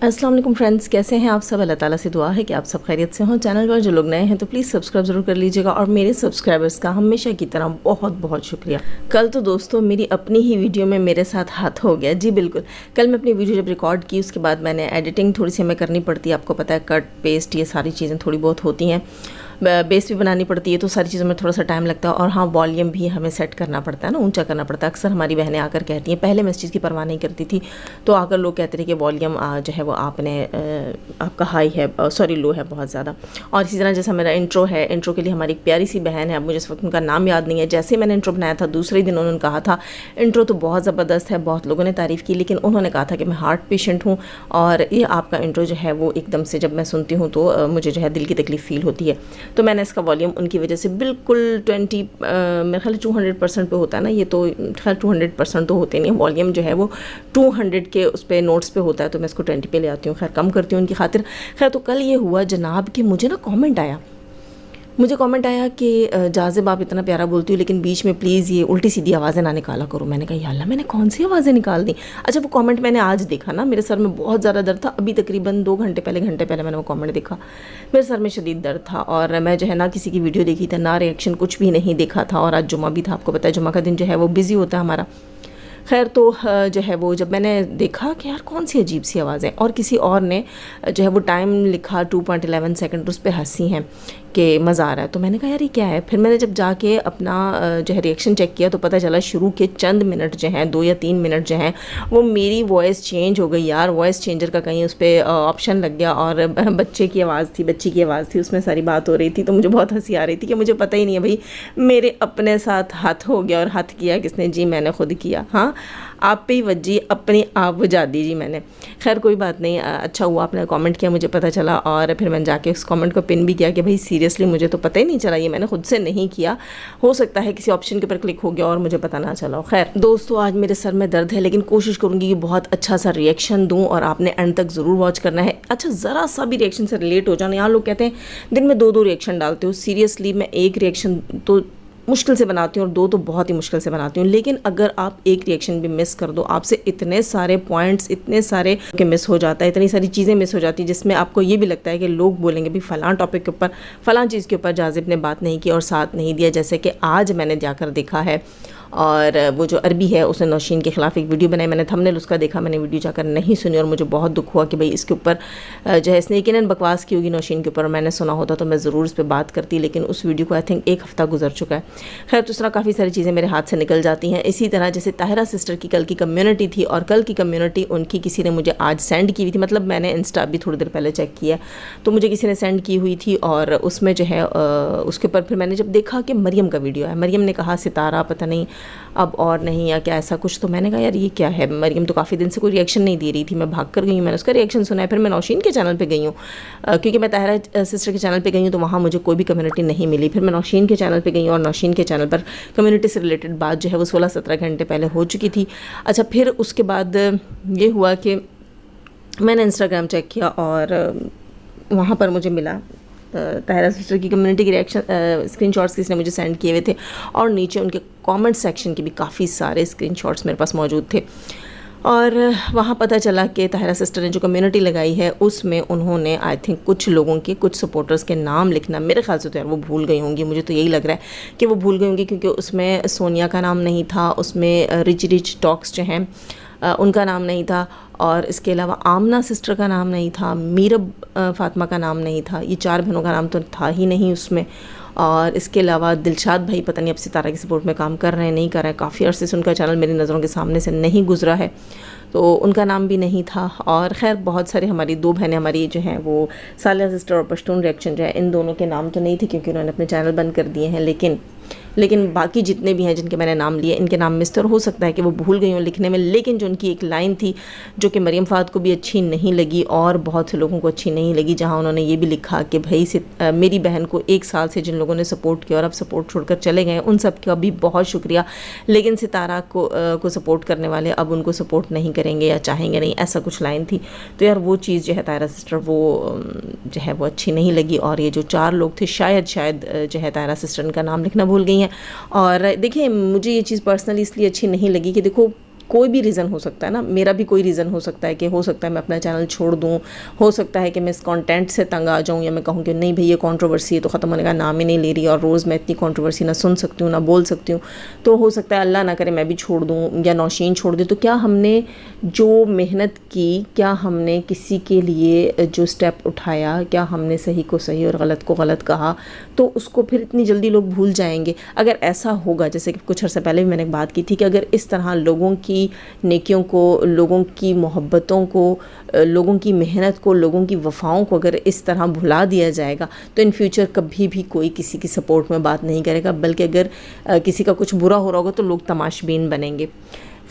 अस्सलाम वालेकुम फ्रेंड्स, कैसे हैं आप सब। अल्लाह ताला से दुआ है कि आप सब खैरियत से हों। चैनल पर जो लोग नए हैं तो प्लीज़ सब्सक्राइब ज़रूर कर लीजिएगा और मेरे सब्सक्राइबर्स का हमेशा की तरह बहुत बहुत शुक्रिया। कल तो दोस्तों मेरी अपनी ही वीडियो में मेरे साथ हाथ हो गया। जी बिल्कुल, कल मैं अपनी वीडियो जब रिकॉर्ड की उसके बाद मैंने एडिटिंग थोड़ी सी हमें करनी पड़ती है, आपको पता है, कट पेस्ट ये सारी चीज़ें थोड़ी बहुत होती हैं, बेस भी बनानी पड़ती है, तो सारी चीज़ों में थोड़ा सा टाइम लगता है। और हाँ, वॉल्यूम भी हमें सेट करना पड़ता है ना, ऊंचा करना पड़ता है। अक्सर हमारी बहनें आकर कहती हैं, पहले मैं इस चीज़ की परवाह नहीं करती थी, तो आकर लोग कहते थे कि वॉल्यूम जो है वो आपने आपका हाई है, सॉरी लो है बहुत ज़्यादा। और इसी तरह जैसा मेरा इंट्रो है, इंट्रो के लिए हमारी एक प्यारी सी बहन है, अब मुझे इस वक्त उनका नाम याद नहीं है, जैसे मैंने इंट्रो बनाया था दूसरे दिन उन्होंने कहा था इंट्रो तो बहुत ज़बरदस्त है, बहुत लोगों ने तारीफ़ की, लेकिन उन्होंने कहा था कि मैं हार्ट पेशेंट हूँ और ये आपका इंट्रो जो है वो एकदम से जब मैं सुनती हूँ तो मुझे जो है दिल की तकलीफ़ फ़ील होती है। तो मैंने इसका वॉल्यूम उनकी वजह से बिल्कुल 20 मेरे ख्याल 200% पे होता है ना, ये तो खैर 200% तो होते नहीं, वॉल्यूम जो है वो 200 के उस पर नोट्स पे होता है, तो मैं इसको 20 पे ले आती हूँ, खैर कम करती हूँ उनकी खातिर। खैर तो कल ये हुआ जनाब कि मुझे ना कमेंट आया कि जाज़िब आप इतना प्यारा बोलती हो लेकिन बीच में प्लीज़ ये उल्टी सीधी आवाज़ें ना निकाला करो। मैंने कहा या अल्लाह, मैंने कौन सी आवाज़ें निकाल दी। अच्छा, वो कमेंट मैंने आज देखा ना, मेरे सर में बहुत ज़्यादा दर्द था, अभी तकरीबन 2 घंटे पहले मैंने वो कमेंट देखा, मेरे सर में शदीद दर्द था और मैं जो है ना किसी की वीडियो देखी थी ना रिएक्शन कुछ भी नहीं देखा था, और आज जुमा भी था, आपको पता है जुमा का दिन जो है वो बिज़ी होता है हमारा। खैर तो जो है वो जब मैंने देखा कि यार कौन सी अजीब सी आवाज़ है, और किसी और ने जो है वो टाइम लिखा 2.11 सेकंड, उस पर हंसी हैं कि मज़ा आ रहा है, तो मैंने कहा यार ये क्या है। फिर मैंने जब जाके अपना जो है रिएक्शन चेक किया तो पता चला शुरू के चंद मिनट जो हैं, 2 या 3 मिनट जो हैं, वो मेरी वॉइस चेंज हो गई यार। वॉइस चेंजर का कहीं उस पर ऑप्शन लग गया और बच्चे की आवाज़ थी, उसमें सारी बात हो रही थी, तो मुझे बहुत हंसी आ रही थी कि मुझे पता ही नहीं है भाई मेरे अपने साथ हाथ हो गया। और हाथ किया किसने जी, मैंने खुद किया। हाँ, आप पे ही वज्जी, अपनी आप बुझा दी जी मैंने। खैर कोई बात नहीं, अच्छा हुआ आपने कमेंट किया, मुझे पता चला, और फिर मैंने जाके उस कमेंट को पिन भी किया कि भाई सीरियसली मुझे तो पता ही नहीं चला, ये मैंने खुद से नहीं किया, हो सकता है किसी ऑप्शन के ऊपर क्लिक हो गया और मुझे पता ना चला। खैर दोस्तों, आज मेरे सर में दर्द है लेकिन कोशिश करूँगी कि बहुत अच्छा सा रिएक्शन दूँ और आपने एंड तक ज़रूर वॉच करना है। अच्छा, ज़रा सा भी रिएक्शन से रिलेट हो जाना, यहाँ लोग कहते हैं दिन में 2-2 रिएक्शन डालते हो, सीरियसली मैं एक रिएक्शन तो मुश्किल से बनाती हूँ और 2 तो बहुत ही मुश्किल से बनाती हूँ, लेकिन अगर आप एक रिएक्शन भी मिस कर दो, आपसे इतने सारे पॉइंट्स, इतने सारे के मिस हो जाता है, इतनी सारी चीज़ें मिस हो जाती है जिसमें आपको ये भी लगता है कि लोग बोलेंगे भी फ़लाँ टॉपिक के ऊपर, फ़लाँ चीज़ के ऊपर जाज़िब ने बात नहीं की और साथ नहीं दिया। जैसे कि आज मैंने जाकर देखा है और वो जो अरबी है उसने नौशीन के ख़िलाफ़ एक वीडियो बनाई, मैंने थंबनेल उसका देखा, मैंने वीडियो जाकर नहीं सुनी और मुझे बहुत दुख हुआ कि भाई इसके ऊपर जो है इसने यकीनन बकवास की होगी नौशीन के ऊपर, मैंने सुना होता तो मैं ज़रूर इस पर बात करती, लेकिन उस वीडियो को आई थिंक 1 हफ़्ता गुजर चुका है। खैर तो इस तरह काफ़ी सारी चीज़ें मेरे हाथ से निकल जाती हैं। इसी तरह जैसे ताहिरा सिस्टर की कल की कम्युनिटी थी, और कल की कम्युनिटी उनकी किसी ने मुझे आज सेंड की हुई थी, मतलब मैंने इंस्टा अभी थोड़ी देर पहले चेक किया तो मुझे किसी ने सेंड की हुई थी, और उसमें जो है उसके ऊपर फिर मैंने जब देखा कि मरियम का वीडियो है, मरियम ने कहा सितारा पता नहीं अब और नहीं या क्या ऐसा कुछ, तो मैंने कहा यार ये क्या है, मरियम तो काफ़ी दिन से कोई रिएक्शन नहीं दे रही थी, मैं भाग कर गई हूँ, मैंने उसका रिएक्शन सुना है। फिर मैं नौशीन के चैनल पे गई हूँ, क्योंकि मैं ताहिरा सिस्टर के चैनल पे गई हूँ तो वहाँ मुझे कोई भी कम्युनिटी नहीं मिली। फिर मैं नौशीन के चैनल पे गई हूँ और नौशीन के चैनल पर कम्युनिटी से रिलेटेड बात जो है वो 16-17 घंटे पहले हो चुकी थी। अच्छा, फिर उसके बाद ये हुआ कि मैंने इंस्टाग्राम चेक किया और वहाँ पर मुझे मिला ताहिरा सिस्टर की कम्युनिटी की रिएक्शन स्क्रीनशॉट्स किसने मुझे सेंड किए हुए थे, और नीचे उनके कमेंट सेक्शन के भी काफ़ी सारे स्क्रीनशॉट्स मेरे पास मौजूद थे। और वहाँ पता चला कि ताहिरा सिस्टर ने जो कम्युनिटी लगाई है उसमें उन्होंने आई थिंक कुछ लोगों के, कुछ सपोर्टर्स के नाम लिखना, मेरे ख्याल से तो यार वो भूल गई होंगी, मुझे तो यही लग रहा है कि वो भूल गई होंगी, क्योंकि उसमें सोनिया का नाम नहीं था, उसमें रिच टॉक्स जो हैं उनका नाम नहीं था, और इसके अलावा आमना सिस्टर का नाम नहीं था, मीरब फातिमा का नाम नहीं था, ये 4 बहनों का नाम तो था ही नहीं उसमें। और इसके अलावा दिलशाद भाई पता नहीं अब सितारा की सपोर्ट में काम कर रहे हैं नहीं कर रहे हैं, काफ़ी अरसे से उनका चैनल मेरी नज़रों के सामने से नहीं गुजरा है, तो उनका नाम भी नहीं था। और ख़ैर बहुत सारे हमारी 2 बहनें हमारी जो हैं वो सालिया सिस्टर और पश्तून रिएक्शन जो है, इन दोनों के नाम तो नहीं थे क्योंकि उन्होंने अपने चैनल बंद कर दिए हैं, लेकिन बाकी जितने भी हैं जिनके मैंने नाम लिए इनके नाम मिस तो हो सकता है कि वो भूल गई हूँ लिखने में, लेकिन जो उनकी एक लाइन थी जो कि मरियम फ़ात को भी अच्छी नहीं लगी और बहुत से लोगों को अच्छी नहीं लगी, जहाँ उन्होंने ये भी लिखा कि भाई मेरी बहन को 1 साल से जिन लोगों ने सपोर्ट किया और अब सपोर्ट छोड़कर चले गए उन सब का भी बहुत शुक्रिया, लेकिन सितारा को सपोर्ट करने वाले अब उनको सपोर्ट नहीं करेंगे या चाहेंगे नहीं, ऐसा कुछ लाइन थी। तो यार वो चीज़ जो है ताहिरा सिस्टर वो जो है वो अच्छी नहीं लगी, और ये जो 4 लोग थे शायद जो है ताहिरा सिस्टर का नाम लिखना भूल गई हैं। और देखिए मुझे ये चीज़ पर्सनली इसलिए अच्छी नहीं लगी कि देखो कोई भी रीज़न हो सकता है ना, मेरा भी कोई रीज़न हो सकता है कि हो सकता है मैं अपना चैनल छोड़ दूँ, हो सकता है कि मैं इस कंटेंट से तंग आ जाऊँ, या मैं कहूँ कि नहीं भाई ये कंट्रोवर्सी है तो ख़त्म होने का नाम ही नहीं ले रही और रोज़ मैं इतनी कंट्रोवर्सी ना सुन सकती हूँ ना बोल सकती हूँ, तो हो सकता है अल्लाह ना करे मैं भी छोड़ दूँ या नौशीन छोड़ दे। तो क्या हमने जो मेहनत की, क्या हमने किसी के लिए जो स्टेप उठाया, क्या हमने सही को सही और गलत को गलत कहा, तो उसको फिर इतनी जल्दी लोग भूल जाएंगे? अगर ऐसा होगा, जैसे कि कुछ अर्से पहले भी मैंने बात की थी कि अगर इस तरह लोगों की नेकियों को, लोगों की मोहब्बतों को, लोगों की मेहनत को, लोगों की वफ़ाओं को अगर इस तरह भुला दिया जाएगा तो इन फ्यूचर कभी भी कोई किसी की सपोर्ट में बात नहीं करेगा, बल्कि अगर किसी का कुछ बुरा हो रहा होगा तो लोग तमाशबीन बनेंगे।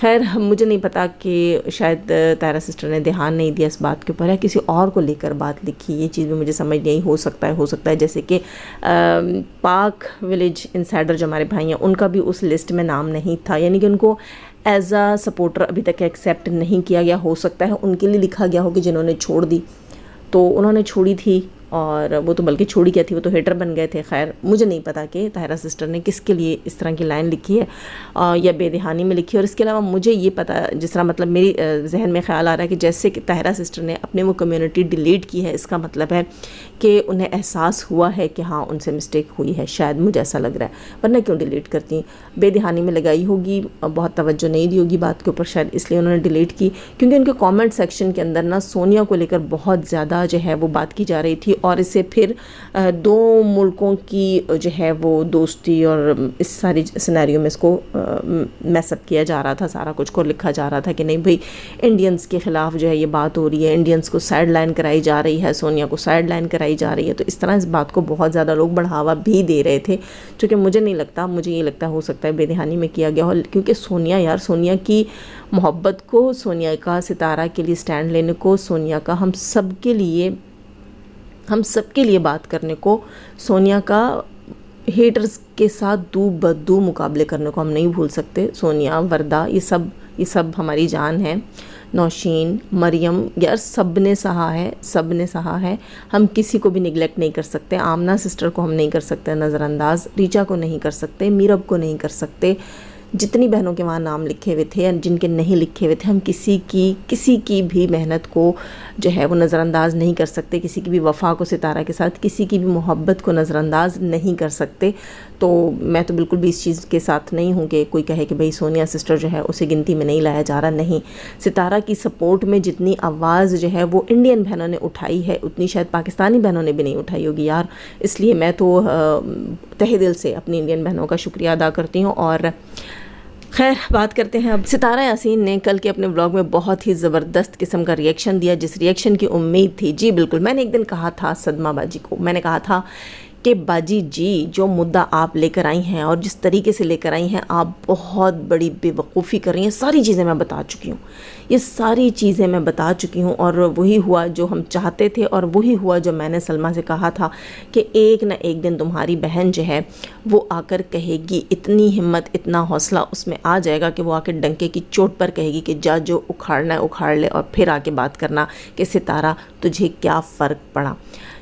खैर मुझे नहीं पता कि शायद तायरा सिस्टर ने ध्यान नहीं दिया इस बात के ऊपर, या किसी और को लेकर बात लिखी, ये चीज़ भी मुझे समझ नहीं। हो सकता है जैसे कि पाक विलेज इनसाइडर जो हमारे भाई हैं उनका भी उस लिस्ट में नाम नहीं था, यानी कि उनको एज आ सपोर्टर अभी तक एक्सेप्ट नहीं किया गया। हो सकता है उनके लिए लिखा गया हो कि जिन्होंने छोड़ दी, तो उन्होंने छोड़ी थी, और वो तो बल्कि छोड़ी क्या थी, वो तो हेटर बन गए थे। खैर मुझे नहीं पता कि ताहिरा सिस्टर ने किसके लिए इस तरह की लाइन लिखी है या बेदहानी में लिखी है। और इसके अलावा मुझे ये पता, जिस तरह मतलब मेरी जहन में ख़्याल आ रहा है कि जैसे कि ताहिरा सिस्टर ने अपने वो कम्युनिटी डिलीट की है, इसका मतलब है कि उन्हें एहसास हुआ है कि हाँ उनसे मिस्टेक हुई है, शायद मुझे ऐसा लग रहा है, वरना क्यों डिलीट करती। बेदहानी में लगाई होगी, बहुत तवज्जो नहीं दी होगी बात के ऊपर, शायद इसलिए उन्होंने डिलीट की, क्योंकि उनके कमेंट सेक्शन के अंदर ना सोनिया को लेकर बहुत ज़्यादा जो है वो बात की जा रही थी, और इससे फिर दो मुल्कों की जो है वो दोस्ती और इस सारी सिनेरियो में इसको मैसअप किया जा रहा था, सारा कुछ को लिखा जा रहा था कि नहीं भाई इंडियंस के ख़िलाफ़ जो है ये बात हो रही है, इंडियंस को साइड लाइन कराई जा रही है, सोनिया को साइड लाइन कराई जा रही है। तो इस तरह इस बात को बहुत ज़्यादा लोग बढ़ावा भी दे रहे थे, जो कि मुझे नहीं लगता, मुझे ये लगता हो सकता है बेदहानी में किया गया हो, क्योंकि सोनिया की मोहब्बत को, सोनिया का सितारा के लिए स्टैंड लेने को, सोनिया का हम सब के लिए बात करने को, सोनिया का हेटर्स के साथ दू बदू मुकाबले करने को हम नहीं भूल सकते। सोनिया, वरदा, ये सब हमारी जान है। नौशीन, मरियम, यार सब ने सहा है। हम किसी को भी निगलेक्ट नहीं कर सकते। आमना सिस्टर को हम नहीं कर सकते नज़रअंदाज, रीचा को नहीं कर सकते, मीरब को नहीं कर सकते। जितनी बहनों के वहाँ नाम लिखे हुए थे या जिनके नहीं लिखे हुए थे, हम किसी की भी मेहनत को जो है वो नज़रअंदाज नहीं कर सकते, किसी की भी वफ़ा को सितारा के साथ, किसी की भी मोहब्बत को नज़रअंदाज नहीं कर सकते। तो मैं तो बिल्कुल भी इस चीज़ के साथ नहीं हूँ कि कोई कहे कि भाई सोनिया सिस्टर जो है उसे गिनती में नहीं लाया जा रहा। नहीं, सितारा की सपोर्ट में जितनी आवाज़ जो है वो इंडियन बहनों ने उठाई है, उतनी शायद पाकिस्तानी बहनों ने भी नहीं उठाई होगी यार। इसलिए मैं तो तहे दिल से अपनी इंडियन बहनों का शुक्रिया अदा करती हूँ। और खैर बात करते हैं अब। सितारा यासीन ने कल के अपने व्लॉग में बहुत ही ज़बरदस्त किस्म का रिएक्शन दिया, जिस रिएक्शन की उम्मीद थी। जी बिल्कुल, मैंने एक दिन कहा था सदमा बाजी को, मैंने कहा था कि बाजी जी जो मुद्दा आप लेकर आई हैं और जिस तरीके से लेकर आई हैं, आप बहुत बड़ी बेवकूफ़ी कर रही हैं। सारी चीज़ें मैं बता चुकी हूँ, ये सारी चीज़ें मैं बता चुकी हूँ, और वही हुआ जो हम चाहते थे, और वही हुआ जो मैंने सलमा से कहा था कि एक ना एक दिन तुम्हारी बहन जो है वो आकर कहेगी, इतनी हिम्मत, इतना हौसला उसमें आ जाएगा कि वो आकर डंके की चोट पर कहेगी कि जा जो उखाड़ना है उखाड़ ले, और फिर आके बात करना कि सितारा तुझे क्या फ़र्क पड़ा।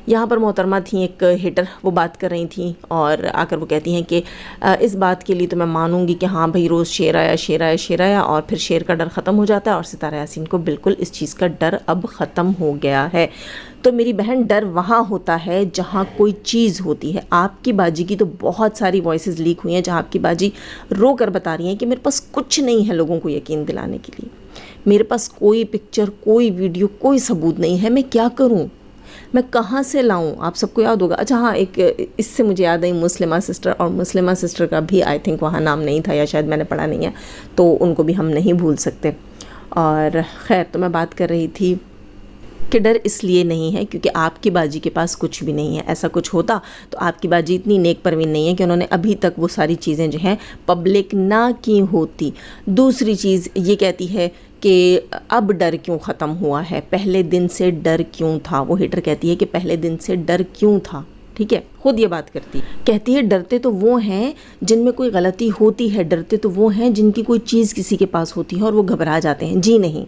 यहाँ पर मोहतरमा थी एक हेटर, वो बात कर रही थी और आकर वो कहती हैं कि इस बात के लिए तो मैं मानूंगी कि हाँ भाई रोज़ शेर आया और फिर शेर का डर ख़त्म हो जाता है, और सितारा यासीन को बिल्कुल इस चीज़ का डर अब ख़त्म हो गया है। तो मेरी बहन, डर वहाँ होता है जहाँ कोई चीज़ होती है। आपकी बाजी की तो बहुत सारी वॉइसेस लीक हुई हैं जहाँ आपकी बाजी रो कर बता रही हैं कि मेरे पास कुछ नहीं है लोगों को यकीन दिलाने के लिए, मेरे पास कोई पिक्चर, कोई वीडियो, कोई सबूत नहीं है, मैं क्या करूँ, मैं कहाँ से लाऊं। आप सबको याद होगा, अच्छा हाँ, एक इससे मुझे याद आई मुस्लिमा सिस्टर, और मुस्लिमा सिस्टर का भी आई थिंक वहाँ नाम नहीं था, या शायद मैंने पढ़ा नहीं है, तो उनको भी हम नहीं भूल सकते। और ख़ैर, तो मैं बात कर रही थी कि डर इसलिए नहीं है क्योंकि आपकी बाजी के पास कुछ भी नहीं है। ऐसा कुछ होता तो आपकी बाजी इतनी नेक परवीन नहीं है कि उन्होंने अभी तक वो सारी चीज़ें जो हैं पब्लिक ना की होती। दूसरी चीज़ ये कहती है कि अब डर क्यों ख़त्म हुआ है, पहले दिन से डर क्यों था। वो हेटर कहती है कि पहले दिन से डर क्यों था, ठीक है, खुद ये बात करती, कहती है डरते तो वो हैं जिनमें कोई गलती होती है, डरते तो वो हैं जिनकी कोई चीज़ किसी के पास होती है और वो घबरा जाते हैं। जी नहीं,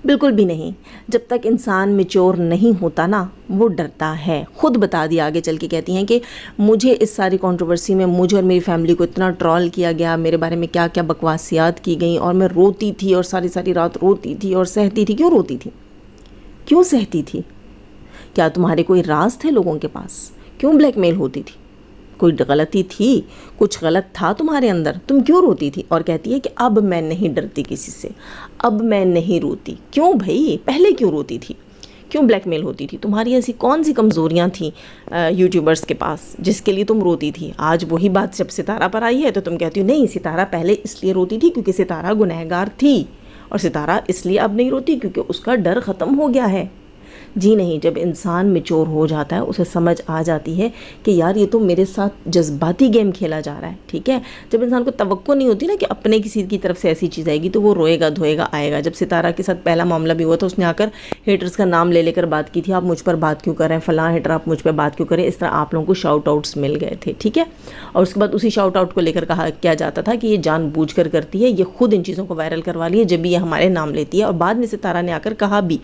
بالکل بھی نہیں. جب تک انسان میچور نہیں ہوتا نا وہ ڈرتا ہے. خود بتا دیا آگے چل کے کہتی ہیں کہ مجھے اس ساری کنٹروورسی میں مجھے اور میری فیملی کو اتنا ٹرول کیا گیا, میرے بارے میں کیا کیا بکواسیات کی گئیں, اور میں روتی تھی اور ساری ساری رات روتی تھی اور سہتی تھی. کیوں روتی تھی؟ کیوں سہتی تھی؟ کیا تمہارے کوئی راز تھے لوگوں کے پاس؟ کیوں بلیک میل ہوتی تھی؟ کوئی غلطی تھی؟ کچھ غلط تھا تمہارے اندر؟ تم کیوں روتی تھی؟ اور کہتی ہے کہ اب میں نہیں ڈرتی کسی سے, اب میں نہیں روتی. کیوں بھائی؟ پہلے کیوں روتی تھی؟ کیوں بلیک میل ہوتی تھی؟ تمہاری ایسی کون سی کمزوریاں تھیں یوٹیوبرز کے پاس جس کے لیے تم روتی تھی؟ آج وہی بات جب ستارہ پر آئی ہے تو تم کہتی ہو نہیں, ستارہ پہلے اس لیے روتی تھی کیونکہ ستارہ گنہگار تھی, اور ستارہ اس لیے اب نہیں روتی کیونکہ اس کا ڈر ختم ہو گیا ہے. جی نہیں, جب انسان میچور ہو جاتا ہے اسے سمجھ آ جاتی ہے کہ یار یہ تو میرے ساتھ جذباتی گیم کھیلا جا رہا ہے. ٹھیک ہے, جب انسان کو توقع نہیں ہوتی نا کہ اپنے کسی کی طرف سے ایسی چیز آئے گی تو وہ روئے گا دھوئے گا آئے گا. جب ستارہ کے ساتھ پہلا معاملہ بھی ہوا تھا اس نے آ کر ہیٹرز کا نام لے کر بات کی تھی, آپ مجھ پر بات کیوں کر رہے ہیں, فلاں ہیٹر آپ مجھ پہ بات کیوں کریں. اس طرح آپ لوگوں کو شاؤٹ آؤٹس مل گئے تھے. ٹھیک ہے, اور اس کے بعد اسی شاؤٹ آؤٹ کو لے کر کہا کیا جاتا تھا کہ یہ جان بوجھ کر کرتی ہے, یہ خود ان چیزوں کو وائرل کروا لی ہے جب بھی یہ ہمارے نام لیتی ہے. اور بعد میں ستارہ نے آ کر کہا بھی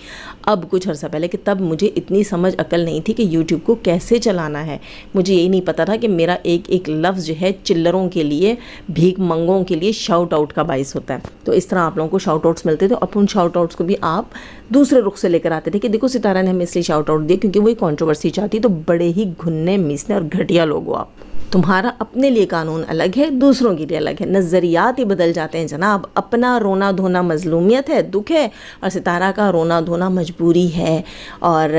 اب کچھ عرصہ پہلے کہ تب مجھے اتنی سمجھ عقل نہیں تھی کہ یوٹیوب کو کیسے چلانا ہے, مجھے یہ نہیں پتا تھا کہ میرا ایک ایک لفظ جو ہے چلروں کے لیے, بھیک منگوں کے لیے شاؤٹ آؤٹ کا باعث ہوتا ہے. تو اس طرح آپ لوگوں کو شاؤٹ آؤٹس ملتے تھے, اور ان شاؤٹ آؤٹس کو بھی آپ دوسرے رخ سے لے کر آتے تھے کہ دیکھو ستارہ نے ہمیں اس لیے شاؤٹ آؤٹ دیا کیونکہ وہی کنٹروورسی چاہتی. تو بڑے ہی گھننے میسنے اور گھٹیا لوگ ہو آپ. تمہارا اپنے لیے قانون الگ ہے, دوسروں کے لیے الگ ہے, نظریات ہی بدل جاتے ہیں جناب. اپنا رونا دھونا مظلومیت ہے, دکھ ہے, اور ستارہ کا رونا دھونا مجبوری ہے, اور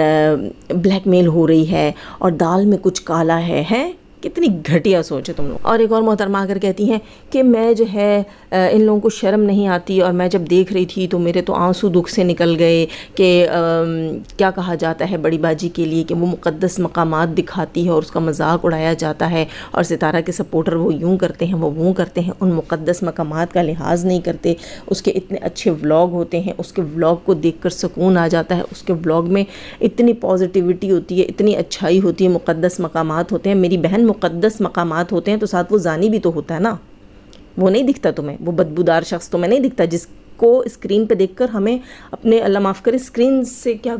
بلیک میل ہو رہی ہے, اور دال میں کچھ کالا ہے. کتنی گھٹیا سوچ ہے تم لوگ. اور ایک اور محترمہ آ کر کہتی ہیں کہ میں جو ہے ان لوگوں کو شرم نہیں آتی, اور میں جب دیکھ رہی تھی تو میرے تو آنسو دکھ سے نکل گئے کہ کیا کہا جاتا ہے بڑی باجی کے لیے کہ وہ مقدس مقامات دکھاتی ہے اور اس کا مذاق اڑایا جاتا ہے, اور ستارہ کے سپورٹر وہ یوں کرتے ہیں وہ کرتے ہیں, ان مقدس مقامات کا لحاظ نہیں کرتے. اس کے اتنے اچھے ولاگ ہوتے ہیں, اس کے ولاگ کو دیکھ کر سکون آ جاتا ہے, اس کے ولاگ میں اتنی پازیٹیوٹی ہوتی ہے, اتنی اچھائی ہوتی ہے, مقدس مقامات ہوتے ہیں. میری بہن مقدس مقامات ہوتے ہیں تو ساتھ وہ زانی بھی تو ہوتا ہے نا, وہ نہیں دکھتا تمہیں, وہ بدبودار شخص تمہیں نہیں دکھتا جس کو اسکرین پہ دیکھ کر ہمیں اپنے اللہ معاف کرے اسکرین سے کیا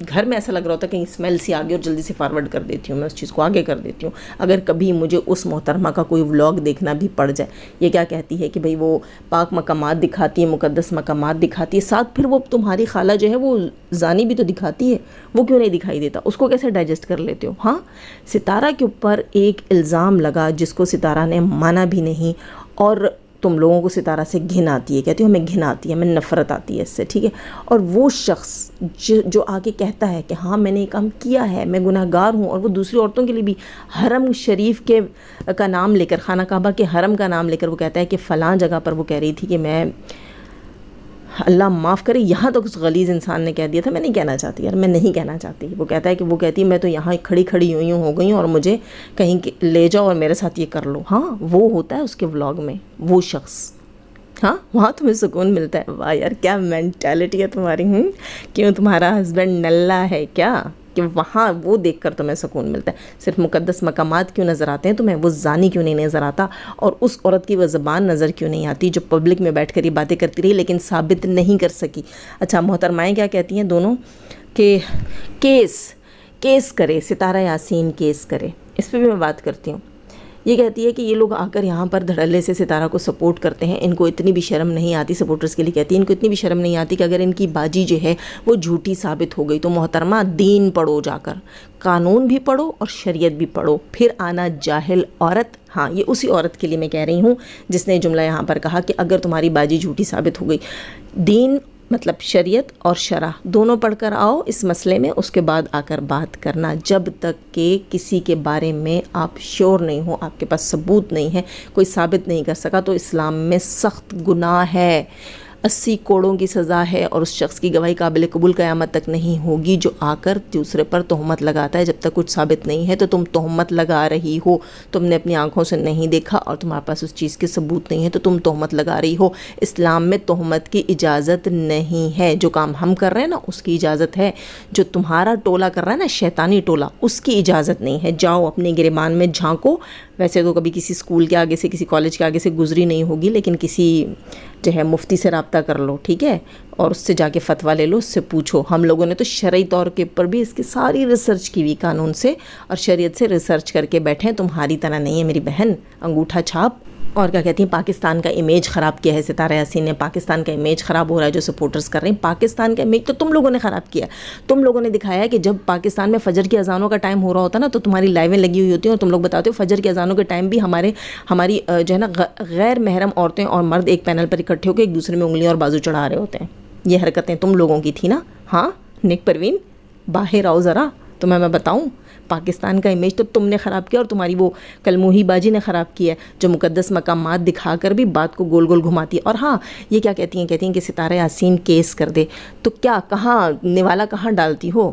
گھر میں ایسا لگ رہا ہوتا ہے کہیں اسمیل سی آگے, اور جلدی سے فارورڈ کر دیتی ہوں, میں اس چیز کو آگے کر دیتی ہوں. اگر کبھی مجھے اس محترمہ کا کوئی ولاگ دیکھنا بھی پڑ جائے, یہ کیا کہتی ہے کہ بھئی وہ پاک مقامات دکھاتی ہے, مقدس مقامات دکھاتی ہے, ساتھ پھر وہ تمہاری خالہ جو ہے وہ زانی بھی تو دکھاتی ہے, وہ کیوں نہیں دکھائی دیتا, اس کو کیسے ڈائجسٹ کر لیتے ہو؟ ہاں, ستارہ کے اوپر ایک الزام لگا جس کو ستارہ نے مانا بھی نہیں, اور تم لوگوں کو ستارہ سے گھن آتی ہے, کہتی ہو ہمیں گھن آتی ہے, ہمیں نفرت آتی ہے اس سے. ٹھیک ہے, اور وہ شخص جو آگے کہتا ہے کہ ہاں میں نے یہ کام کیا ہے, میں گناہ گار ہوں, اور وہ دوسری عورتوں کے لیے بھی حرم شریف کا نام لے کر, خانہ کعبہ کے حرم کا نام لے کر وہ کہتا ہے کہ فلاں جگہ پر وہ کہہ رہی تھی کہ میں, اللہ معاف کرے, یہاں تک اس غلیظ انسان نے کہہ دیا تھا, میں نہیں کہنا چاہتی یار, میں نہیں کہنا چاہتی. وہ کہتا ہے کہ وہ کہتی میں تو یہاں کھڑی یوں ہو گئی ہوں, اور مجھے کہیں لے جاؤ اور میرے ساتھ یہ کر لو. ہاں, وہ ہوتا ہے اس کے ولاگ میں وہ شخص. ہاں, وہاں تمہیں سکون ملتا ہے. واہ یار, کیا مینٹیلٹی ہے تمہاری. کیوں تمہارا ہسبینڈ نلا ہے کیا کہ وہاں وہ دیکھ کر تمہیں سکون ملتا ہے؟ صرف مقدس مقامات کیوں نظر آتے ہیں تمہیں, وہ زانی کیوں نہیں نظر آتا, اور اس عورت کی وہ زبان نظر کیوں نہیں آتی جو پبلک میں بیٹھ کر یہ باتیں کرتی رہی لیکن ثابت نہیں کر سکی؟ اچھا, محترمائیں کیا کہتی ہیں دونوں کہ کیس کرے, ستارہ یاسین کیس کرے. اس پہ بھی میں بات کرتی ہوں. یہ کہتی ہے کہ یہ لوگ آ کر یہاں پر دھڑلے سے ستارہ کو سپورٹ کرتے ہیں, ان کو اتنی بھی شرم نہیں آتی, سپورٹرز کے لیے کہتی ہے ان کو اتنی بھی شرم نہیں آتی کہ اگر ان کی باجی جو ہے وہ جھوٹی ثابت ہو گئی تو محترمہ دین پڑھو, جا کر قانون بھی پڑھو اور شریعت بھی پڑھو, پھر آنا جاہل عورت. ہاں, یہ اسی عورت کے لیے میں کہہ رہی ہوں جس نے جملہ یہاں پر کہا کہ اگر تمہاری باجی جھوٹی ثابت ہو گئی, دین مطلب شریعت اور شرع دونوں پڑھ کر آؤ اس مسئلے میں, اس کے بعد آ کر بات کرنا. جب تک کہ کسی کے بارے میں آپ شور نہیں ہو, آپ کے پاس ثبوت نہیں ہے, کوئی ثابت نہیں کر سکا, تو اسلام میں سخت گناہ ہے, 80 کوڑوں کی سزا ہے, اور اس شخص کی گواہی قابل قبول قیامت تک نہیں ہوگی جو آ کر دوسرے پر تہمت لگاتا ہے. جب تک کچھ ثابت نہیں ہے تو تم تہمت لگا رہی ہو, تم نے اپنی آنکھوں سے نہیں دیکھا اور تمہارے پاس اس چیز کے ثبوت نہیں ہے تو تم تہمت لگا رہی ہو. اسلام میں تہمت کی اجازت نہیں ہے. جو کام ہم کر رہے ہیں نا اس کی اجازت ہے, جو تمہارا ٹولہ کر رہا ہے نا شیطانی ٹولہ, اس کی اجازت نہیں ہے. جاؤ اپنے گریبان میں جھانکو, ویسے تو کبھی کسی اسکول کے آگے سے کسی کالج کے آگے سے گزری نہیں ہوگی، لیکن کسی جو ہے مفتی سے رابطہ کر لو، ٹھیک ہے، اور اس سے جا کے فتویٰ لے لو، اس سے پوچھو. ہم لوگوں نے تو شرعی طور کے اوپر بھی اس کی ساری ریسرچ کی ہوئی قانون سے اور شریعت سے ریسرچ کر کے بیٹھے ہیں. تمہاری طرح نہیں ہے میری بہن انگوٹھا چھاپ. اور کیا کہتی ہیں، پاکستان کا امیج خراب کیا ہے ستارہ یاسین نے. پاکستان کا امیج خراب ہو رہا ہے جو سپورٹرز کر رہے ہیں. پاکستان کا امیج تو تم لوگوں نے خراب کیا. تم لوگوں نے دکھایا کہ جب پاکستان میں فجر کی اذانوں کا ٹائم ہو رہا ہوتا نا تو تمہاری لائیویں لگی ہوئی ہوتی ہیں اور تم لوگ بتاتے ہو فجر کی اذانوں کے ٹائم بھی ہماری جو ہے نا غیر محرم عورتیں اور مرد ایک پینل پر اکٹھے ہو کے ایک دوسرے میں انگلیاں اور بازو چڑھا رہے ہوتے ہیں. یہ حرکتیں تم لوگوں کی تھی نا. ہاں نیک پروین باہر آؤ ذرا، تمہیں میں بتاؤں. پاکستان کا امیج تو تم نے خراب کیا اور تمہاری وہ کلموہی باجی نے خراب کیا ہے جو مقدس مقامات دکھا کر بھی بات کو گول گول گھماتی ہے. اور ہاں یہ کیا کہتی ہیں کہ ستارہ یاسین کیس کر دے تو کیا کہاں نوالا کہاں ڈالتی ہو؟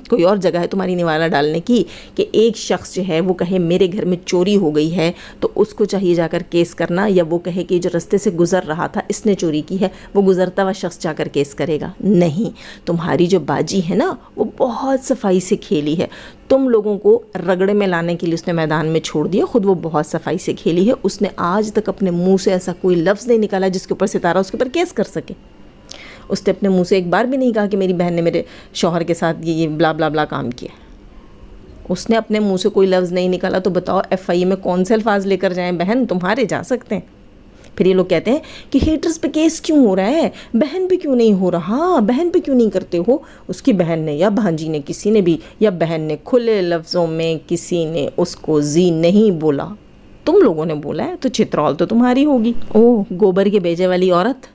کوئی اور جگہ ہے تمہاری نوالا ڈالنے کی کہ ایک شخص جو ہے وہ کہے میرے گھر میں چوری ہو گئی ہے تو اس کو چاہیے جا کر کیس کرنا، یا وہ کہے کہ جو رستے سے گزر رہا تھا اس نے چوری کی ہے وہ گزرتا ہوا شخص جا کر کیس کرے گا؟ نہیں. تمہاری جو باجی ہے نا وہ بہت صفائی سے کھیلی ہے. تم لوگوں کو رگڑے میں لانے کے لیے اس نے میدان میں چھوڑ دیا، خود وہ بہت صفائی سے کھیلی ہے. اس نے آج تک اپنے منہ سے ایسا کوئی لفظ نہیں نکالا جس کے اوپر ستارہ اس کے اوپر کیس کر سکے. اس نے اپنے منہ سے ایک بار بھی نہیں کہا کہ میری بہن نے میرے شوہر کے ساتھ یہ بلا بلا بلا کام کیا. اس نے اپنے منہ سے کوئی لفظ نہیں نکالا. تو بتاؤ ایف آئی اے میں کون سے الفاظ لے کر جائیں؟ بہن تمہارے جا سکتے ہیں. پھر یہ لوگ کہتے ہیں کہ ہیٹرز پہ کیس کیوں ہو رہا ہے، بہن پہ کیوں نہیں ہو رہا، بہن پہ کیوں نہیں کرتے ہو؟ اس کی بہن نے یا بھانجی نے کسی نے بھی یا بہن نے کھلے لفظوں میں کسی نے اس کو زی نہیں بولا. تم لوگوں نے بولا ہے تو چترول تو تمہاری ہوگی. گوبر کے بیجے والی عورت،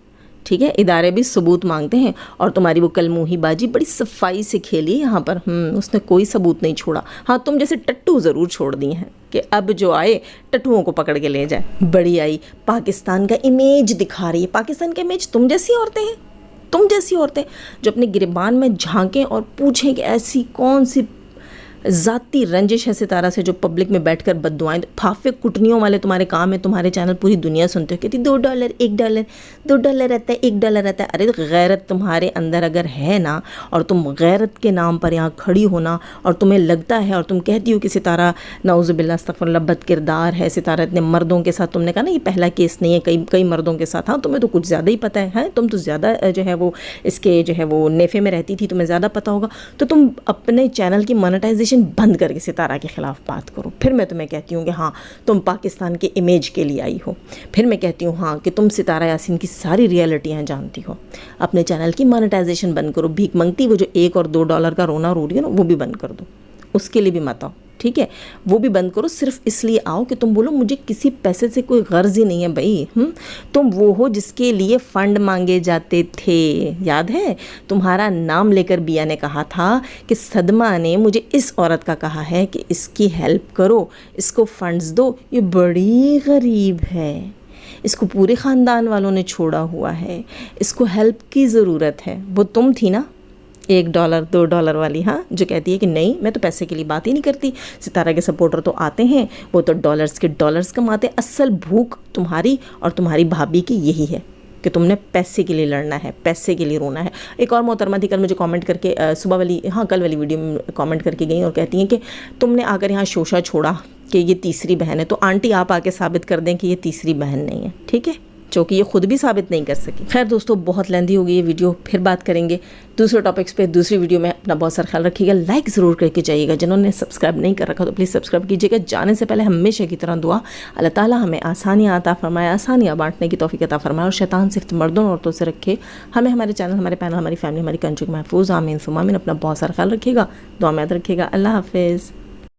ٹھیک ہے. ادارے بھی ثبوت مانگتے ہیں اور تمہاری وہ کلموہی باجی بڑی صفائی سے کھیلی یہاں پر. اس نے کوئی ثبوت نہیں چھوڑا. ہاں تم جیسے ٹٹو ضرور چھوڑ دی ہیں کہ اب جو آئے ٹٹوؤں کو پکڑ کے لے جائے. بڑی آئی پاکستان کا امیج دکھا رہی ہے. پاکستان کا امیج تم جیسی عورتیں ہیں، تم جیسی عورتیں جو اپنے گریبان میں جھانکیں اور پوچھیں کہ ایسی کون سی ذاتی رنجش ہے ستارہ سے جو پبلک میں بیٹھ کر بد دعائیں. پھافے کٹنیوں والے تمہارے کام ہے. تمہارے چینل پوری دنیا سنتے ہو کہتی $2 $1 $2 رہتا ہے $1 رہتا ہے. ارے غیرت تمہارے اندر اگر ہے نا اور تم غیرت کے نام پر یہاں کھڑی ہونا اور تمہیں لگتا ہے اور تم کہتی ہو کہ ستارہ نعوذ باللہ استغفر اللہ بد کردار ہے، ستارہ اتنے مردوں کے ساتھ، تم نے کہا نا یہ پہلا کیس نہیں ہے، کئی مردوں کے ساتھ. ہاں تمہیں تو کچھ زیادہ ہی پتہ ہے، تم تو زیادہ جو ہے وہ اس کے جو ہے وہ نیفے میں رہتی تھی، تمہیں زیادہ پتہ ہوگا. تو تم اپنے چینل کی مانیٹائزیشن بند کر کے ستارہ کے خلاف بات کرو. پھر میں تمہیں کہتی ہوں کہ ہاں تم پاکستان کے امیج کے لیے آئی ہو. پھر میں کہتی ہوں ہاں کہ تم ستارہ یاسین کی ساری ریئلٹیاں جانتی ہو. اپنے چینل کی مانیٹائزیشن بند کرو. بھیک منگتی وہ جو $1 اور $2 کا رونا رو رہی ہے نا وہ بھی بند کر دو. اس کے لیے بھی مت آؤ، ٹھیک ہے، وہ بھی بند کرو. صرف اس لیے آؤ کہ تم بولو مجھے کسی پیسے سے کوئی غرض ہی نہیں ہے بھائی. تم وہ ہو جس کے لیے فنڈ مانگے جاتے تھے. یاد ہے تمہارا نام لے کر بیا نے کہا تھا کہ صدمہ نے مجھے اس عورت کا کہا ہے کہ اس کی ہیلپ کرو، اس کو فنڈز دو، یہ بڑی غریب ہے، اس کو پورے خاندان والوں نے چھوڑا ہوا ہے، اس کو ہیلپ کی ضرورت ہے. وہ تم تھی نا $1 $2 والی، ہاں، جو کہتی ہے کہ نہیں میں تو پیسے کے لیے بات ہی نہیں کرتی. ستارہ کے سپورٹر تو آتے ہیں وہ تو ڈالرز کماتے. اصل بھوک تمہاری اور تمہاری بھابھی کی یہی ہے کہ تم نے پیسے کے لیے لڑنا ہے، پیسے کے لیے رونا ہے. ایک اور محترمہ تھی کل مجھے کامنٹ کر کے کل والی ویڈیو میں کامنٹ کر کے گئی اور کہتی ہیں کہ تم نے آ کر یہاں شوشہ چھوڑا کہ یہ تیسری بہن ہے. تو آنٹی آپ آ کے ثابت کر دیں کہ یہ تیسری بہن نہیں ہے، ٹھیک ہے، چونکہ یہ خود بھی ثابت نہیں کر سکی. خیر دوستو بہت لیندی ہوگی یہ ویڈیو، پھر بات کریں گے دوسرے ٹاپکس پہ دوسری ویڈیو میں. اپنا بہت سارا خیال رکھیے گا. لائک ضرور کر کے جائیے گا. جنہوں نے سبسکرائب نہیں کر رکھا تو پلیز سبسکرائب کیجیے گا. جانے سے پہلے ہمیشہ کی طرح دعا اللہ تعالیٰ ہمیں آسانیاں عطا فرمائے، آسانیاں بانٹنے کی توفیق عطا فرمائے اور شیطان صرف مردوں اور عورتوں سے رکھے. ہمیں ہمارے چینل، ہمارے پینل، ہماری فیملی، ہماری کنٹری کو محفوظ. آمین ثم آمین. اپنا بہت سارا خیال رکھیے گا. دعا میں یاد رکھیے گا. اللہ حافظ.